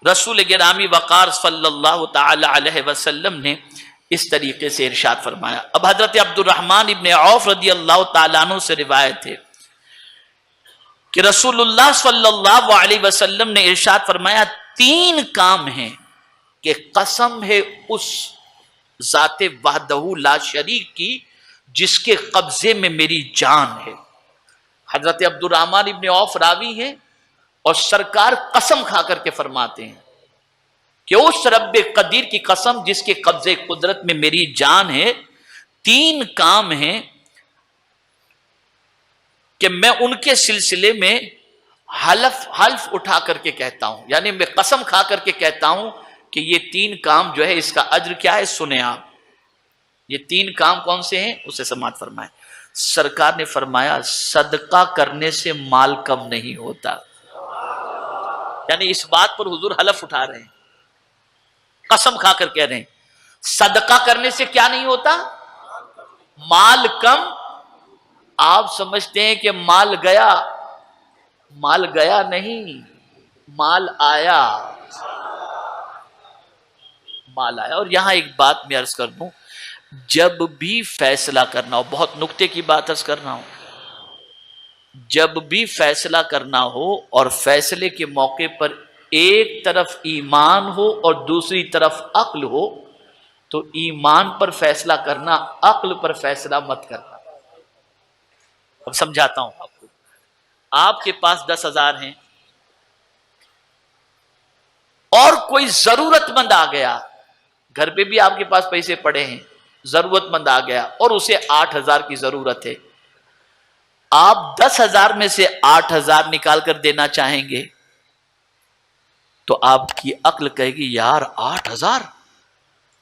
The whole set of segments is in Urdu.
رسول گرامی وقار صلی اللہ تعالی علیہ وسلم نے اس طریقے سے ارشاد فرمایا. اب حضرت عبد الرحمن ابن عوف رضی اللہ تعالیٰ عنہ سے روایت ہے کہ رسول اللہ صلی اللہ علیہ وسلم نے ارشاد فرمایا 3 کام ہیں کہ قسم ہے اس ذات وحدہ لا شریک کی جس کے قبضے میں میری جان ہے. حضرت عبد الرحمن ابن عوف راوی ہیں اور سرکار قسم کھا کر کے فرماتے ہیں کہ اس رب قدیر کی قسم جس کے قبضے قدرت میں میری جان ہے 3 کام ہیں کہ میں ان کے سلسلے میں حلف اٹھا کر کے کہتا ہوں، یعنی میں قسم کھا کر کے کہتا ہوں کہ یہ 3 کام جو ہے اس کا اجر کیا ہے سنیں آپ. یہ 3 کام کون سے ہیں اسے سماعت فرمائیں. سرکار نے فرمایا صدقہ کرنے سے مال کم نہیں ہوتا. یعنی اس بات پر حضور حلف اٹھا رہے ہیں، قسم کھا کر کہہ رہے ہیں صدقہ کرنے سے کیا نہیں ہوتا؟ مال کم. آپ سمجھتے ہیں کہ مال گیا نہیں، مال آیا. اور یہاں ایک بات میں عرض کر دوں، جب بھی فیصلہ کرنا ہو، بہت نکتے کی بات عرض کرنا ہو، جب بھی فیصلہ کرنا ہو اور فیصلے کے موقع پر ایک طرف ایمان ہو اور دوسری طرف عقل ہو تو ایمان پر فیصلہ کرنا، عقل پر فیصلہ مت کرنا. اب سمجھاتا ہوں آپ کو. آپ کے پاس 10,000 ہیں اور کوئی ضرورت مند آ گیا، گھر پہ بھی آپ کے پاس پیسے پڑے ہیں، ضرورت مند آ گیا اور اسے 8,000 کی ضرورت ہے. آپ 10,000 میں سے 8,000 نکال کر دینا چاہیں گے تو آپ کی عقل کہے گی یار 8,000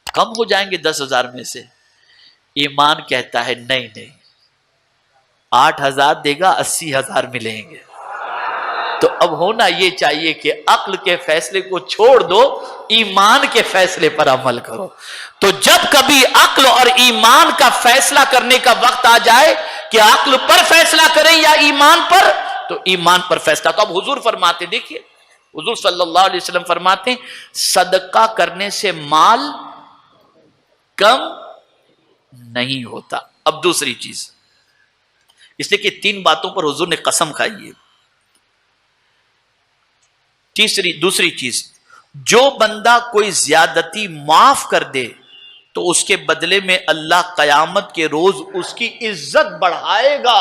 کم ہو جائیں گے 10,000 میں سے. ایمان کہتا ہے نہیں 8,000 دے گا 80,000 ملیں گے. تو اب ہونا یہ چاہیے کہ عقل کے فیصلے کو چھوڑ دو، ایمان کے فیصلے پر عمل کرو. تو جب کبھی عقل اور ایمان کا فیصلہ کرنے کا وقت آ جائے کہ عقل پر فیصلہ کریں یا ایمان پر، تو ایمان پر فیصلہ. تو اب حضور فرماتے، دیکھیے حضور صلی اللہ علیہ وسلم فرماتے ہیں صدقہ کرنے سے مال کم نہیں ہوتا. اب دوسری چیز، اس لیے کہ 3 باتوں پر حضور نے قسم کھائی ہے. دوسری چیز، جو بندہ کوئی زیادتی معاف کر دے تو اس کے بدلے میں اللہ قیامت کے روز اس کی عزت بڑھائے گا.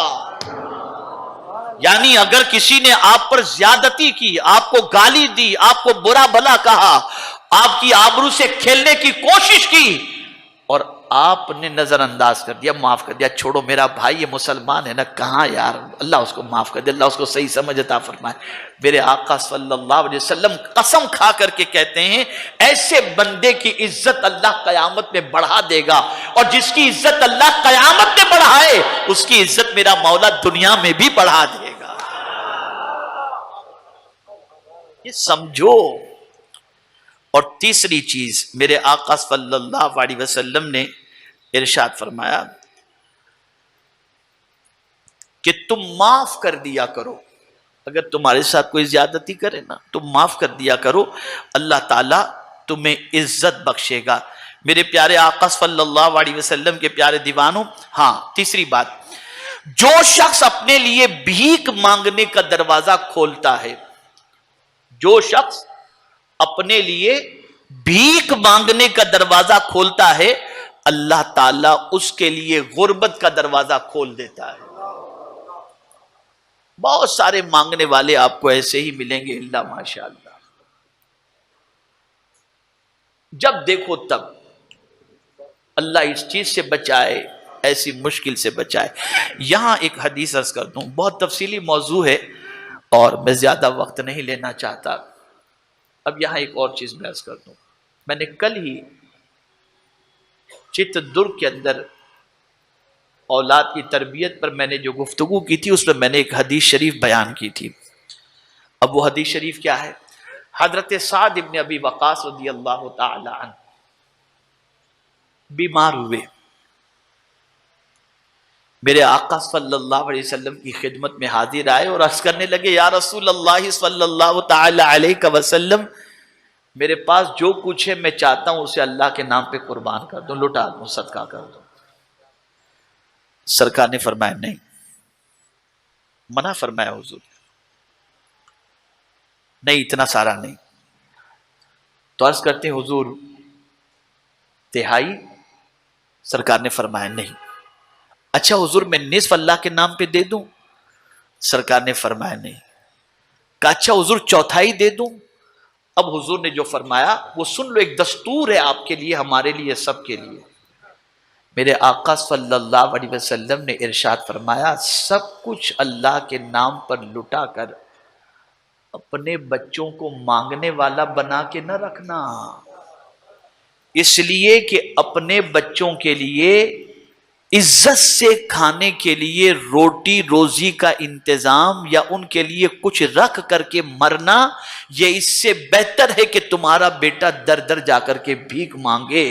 یعنی اگر کسی نے آپ پر زیادتی کی، آپ کو گالی دی، آپ کو برا بھلا کہا، آپ کی آبرو سے کھیلنے کی کوشش کی اور آپ نے نظر انداز کر دیا، معاف کر دیا، چھوڑو میرا بھائی یہ مسلمان ہے نا، کہاں یار، اللہ اس کو معاف کر دے، اللہ اس کو صحیح سمجھ عطا فرمائے. میرے آقا صلی اللہ علیہ وسلم قسم کھا کر کے کہتے ہیں ایسے بندے کی عزت اللہ قیامت میں بڑھا دے گا، اور جس کی عزت اللہ قیامت میں بڑھائے اس کی عزت میرا مولا دنیا میں بھی بڑھا دے گا. یہ سمجھو. اور تیسری چیز، میرے آقا صلی اللہ علیہ وسلم نے ارشاد فرمایا کہ تم معاف کر دیا کرو. اگر تمہارے ساتھ کوئی زیادتی کرے نا تم معاف کر دیا کرو، اللہ تعالیٰ تمہیں عزت بخشے گا. میرے پیارے آقا صلی اللہ علیہ وسلم کے پیارے دیوانوں، ہاں تیسری بات، جو شخص اپنے لیے بھیک مانگنے کا دروازہ کھولتا ہے، جو شخص اپنے لیے بھیک مانگنے کا دروازہ کھولتا ہے، اللہ تعالیٰ اس کے لیے غربت کا دروازہ کھول دیتا ہے. بہت سارے مانگنے والے آپ کو ایسے ہی ملیں گے، اللہ ماشاء اللہ، جب دیکھو تب. اللہ اس چیز سے بچائے، ایسی مشکل سے بچائے. یہاں ایک حدیث عرض کر دوں، بہت تفصیلی موضوع ہے اور میں زیادہ وقت نہیں لینا چاہتا. اب یہاں ایک اور چیز میں عرض کر دوں، میں نے کل ہی چتردرگ کے اندر اولاد کی تربیت پر میں نے جو گفتگو کی تھی اس میں میں نے ایک حدیث شریف بیان کی تھی. اب وہ حدیث شریف کیا ہے؟ حضرت سعد ابن ابی وقاص رضی اللہ تعالی عنہ بیمار ہوئے، میرے آقا صلی اللہ علیہ وسلم کی خدمت میں حاضر آئے اور عرض کرنے لگے یا رسول اللہ صلی اللہ تعالی علیہ وسلم میرے پاس جو کچھ ہے میں چاہتا ہوں اسے اللہ کے نام پہ قربان کر دوں، لٹا دوں، صدقہ کر دوں۔ سرکار نے فرمایا نہیں، منع فرمایا حضور، نہیں اتنا سارا نہیں۔ تو عرض کرتے ہیں حضور تہائی؟ سرکار نے فرمایا نہیں۔ اچھا حضور میں نصف اللہ کے نام پہ دے دوں؟ سرکار نے فرمایا نہیں۔ کہا اچھا حضور چوتھائی دے دوں؟ اب حضور نے جو فرمایا وہ سن لو، ایک دستور ہے آپ کے لیے، ہمارے لیے، سب کے لیے۔ میرے آقا صلی اللہ علیہ وسلم نے ارشاد فرمایا سب کچھ اللہ کے نام پر لٹا کر اپنے بچوں کو مانگنے والا بنا کے نہ رکھنا، اس لیے کہ اپنے بچوں کے لیے عزت سے کھانے کے لیے روٹی روزی کا انتظام یا ان کے لیے کچھ رکھ کر کے مرنا، یہ اس سے بہتر ہے کہ تمہارا بیٹا در در جا کر کے بھیک مانگے۔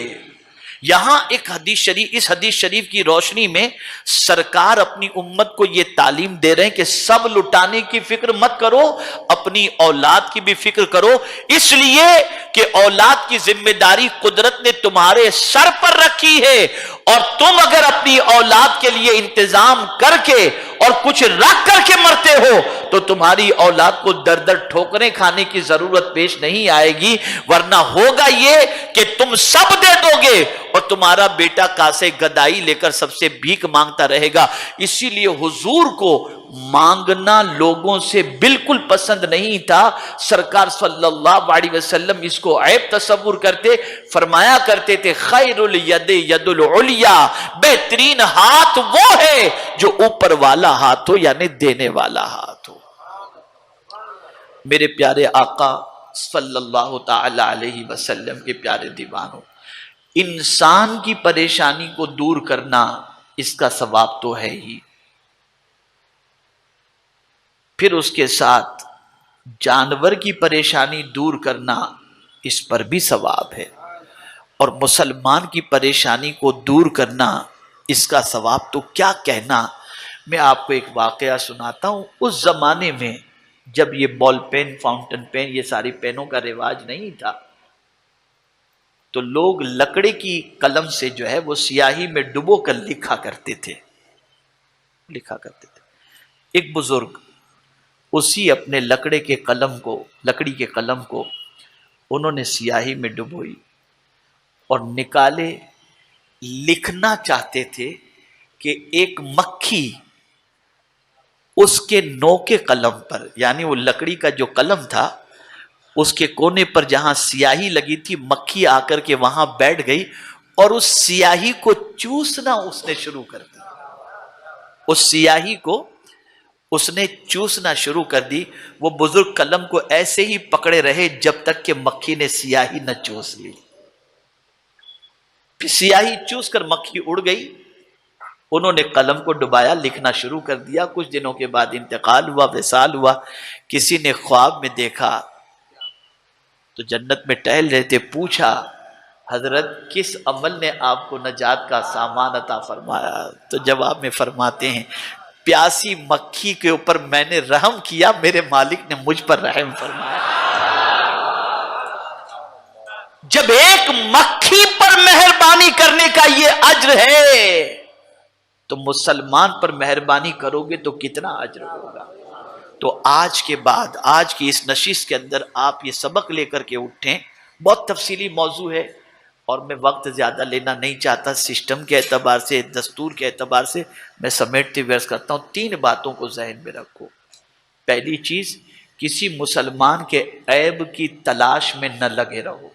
یہاں ایک حدیث شریف، اس حدیث شریف کی روشنی میں سرکار اپنی امت کو یہ تعلیم دے رہے ہیں کہ سب لٹانے کی فکر مت کرو، اپنی اولاد کی بھی فکر کرو، اس لیے کہ اولاد کی ذمہ داری قدرت نے تمہارے سر پر رکھی ہے، اور تم اگر اپنی اولاد کے لیے انتظام کر کے اور کچھ رکھ کر کے مرتے ہو تو تمہاری اولاد کو در در ٹھوکریں کھانے کی ضرورت پیش نہیں آئے گی، ورنہ ہوگا یہ کہ تم سب دے دو گے اور تمہارا بیٹا کاسے گدائی لے کر سب سے بھیک مانگتا رہے گا۔ اسی لیے حضور کو مانگنا لوگوں سے بالکل پسند نہیں تھا۔ سرکار صلی اللہ علیہ وسلم اس کو عیب تصور کرتے، فرمایا کرتے تھے خیر الید ید العلیا، بہترین ہاتھ وہ ہے جو اوپر والا ہاتھ ہو، یعنی دینے والا ہاتھ ہو۔ میرے پیارے آقا صلی اللہ تعالی علیہ وسلم کے پیارے دیوانوں، انسان کی پریشانی کو دور کرنا اس کا ثواب تو ہے ہی، پھر اس کے ساتھ جانور کی پریشانی دور کرنا اس پر بھی ثواب ہے، اور مسلمان کی پریشانی کو دور کرنا اس کا ثواب تو کیا کہنا۔ میں آپ کو ایک واقعہ سناتا ہوں۔ اس زمانے میں جب یہ بال پین، فاؤنٹن پین، یہ ساری پینوں کا رواج نہیں تھا، تو لوگ لکڑے کی قلم سے جو ہے وہ سیاہی میں ڈبو کر لکھا کرتے تھے۔ ایک بزرگ اسی اپنے لکڑی کے قلم کو انہوں نے سیاہی میں ڈبوئی اور نکالے، لکھنا چاہتے تھے کہ ایک مکھی اس کے نوکے قلم پر، یعنی وہ لکڑی کا جو قلم تھا اس کے کونے پر جہاں سیاہی لگی تھی، مکھی آ کر کے وہاں بیٹھ گئی اور اس سیاہی کو چوسنا اس نے شروع کر دی۔ اس سیاہی کو اس نے چوسنا شروع کر دی۔ وہ بزرگ قلم کو ایسے ہی پکڑے رہے جب تک کہ مکھی نے سیاہی نہ چوس لی۔ پھر سیاہی چوس کر مکھی اڑ گئی، انہوں نے قلم کو ڈبایا، لکھنا شروع کر دیا۔ کچھ دنوں کے بعد انتقال ہوا، وصال ہوا۔ کسی نے خواب میں دیکھا تو جنت میں ٹہل رہے تھے، پوچھا حضرت کس عمل نے آپ کو نجات کا سامان عطا فرمایا؟ تو جواب میں فرماتے ہیں پیاسی مکھی کے اوپر میں نے رحم کیا، میرے مالک نے مجھ پر رحم فرمایا۔ جب ایک مکھی پر مہربانی کرنے کا یہ اجر ہے تو مسلمان پر مہربانی کرو گے تو کتنا اجر ہوگا۔ تو آج کے بعد، آج کی اس نشست کے اندر آپ یہ سبق لے کر کے اٹھیں۔ بہت تفصیلی موضوع ہے اور میں وقت زیادہ لینا نہیں چاہتا، سسٹم کے اعتبار سے، دستور کے اعتبار سے میں سمیٹتے ہوئے عرض کرتا ہوں۔ 3 باتوں کو ذہن میں رکھو۔ پہلی چیز، کسی مسلمان کے عیب کی تلاش میں نہ لگے رہو،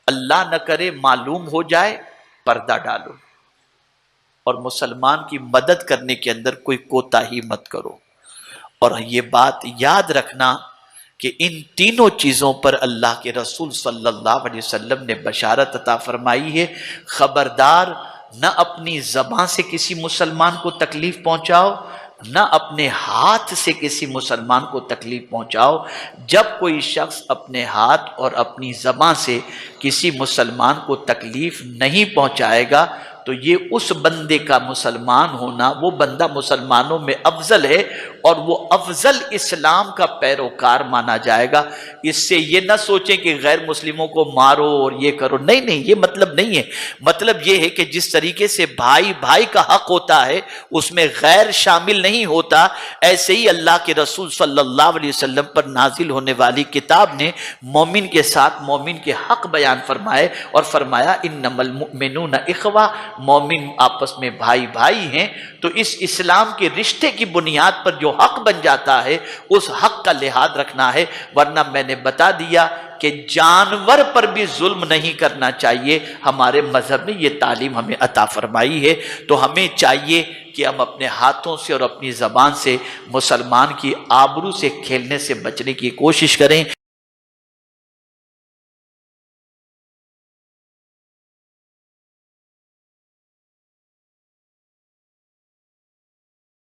اللہ نہ کرے معلوم ہو جائے پردہ ڈالو، اور مسلمان کی مدد کرنے کے اندر کوئی کوتاہی مت کرو۔ اور یہ بات یاد رکھنا کہ ان تینوں چیزوں پر اللہ کے رسول صلی اللہ علیہ وسلم نے بشارت عطا فرمائی ہے۔ خبردار، نہ اپنی زبان سے کسی مسلمان کو تکلیف پہنچاؤ، نہ اپنے ہاتھ سے کسی مسلمان کو تکلیف پہنچاؤ۔ جب کوئی شخص اپنے ہاتھ اور اپنی زبان سے کسی مسلمان کو تکلیف نہیں پہنچائے گا، تو یہ اس بندے کا مسلمان ہونا، وہ بندہ مسلمانوں میں افضل ہے اور وہ افضل اسلام کا پیروکار مانا جائے گا۔ اس سے یہ نہ سوچیں کہ غیر مسلموں کو مارو اور یہ کرو، نہیں نہیں، یہ مطلب نہیں ہے۔ مطلب یہ ہے کہ جس طریقے سے بھائی بھائی کا حق ہوتا ہے اس میں غیر شامل نہیں ہوتا، ایسے ہی اللہ کے رسول صلی اللہ علیہ وسلم پر نازل ہونے والی کتاب نے مومن کے ساتھ مومن کے حق بیان فرمائے اور فرمایا انما المؤمنون اخوہ، مومن آپس میں بھائی بھائی ہیں۔ تو اس اسلام کے رشتے کی بنیاد پر جو حق بن جاتا ہے اس حق کا لحاظ رکھنا ہے، ورنہ میں نے بتا دیا کہ جانور پر بھی ظلم نہیں کرنا چاہیے۔ ہمارے مذہب نے یہ تعلیم ہمیں عطا فرمائی ہے، تو ہمیں چاہیے کہ ہم اپنے ہاتھوں سے اور اپنی زبان سے مسلمان کی آبرو سے کھیلنے سے بچنے کی کوشش کریں۔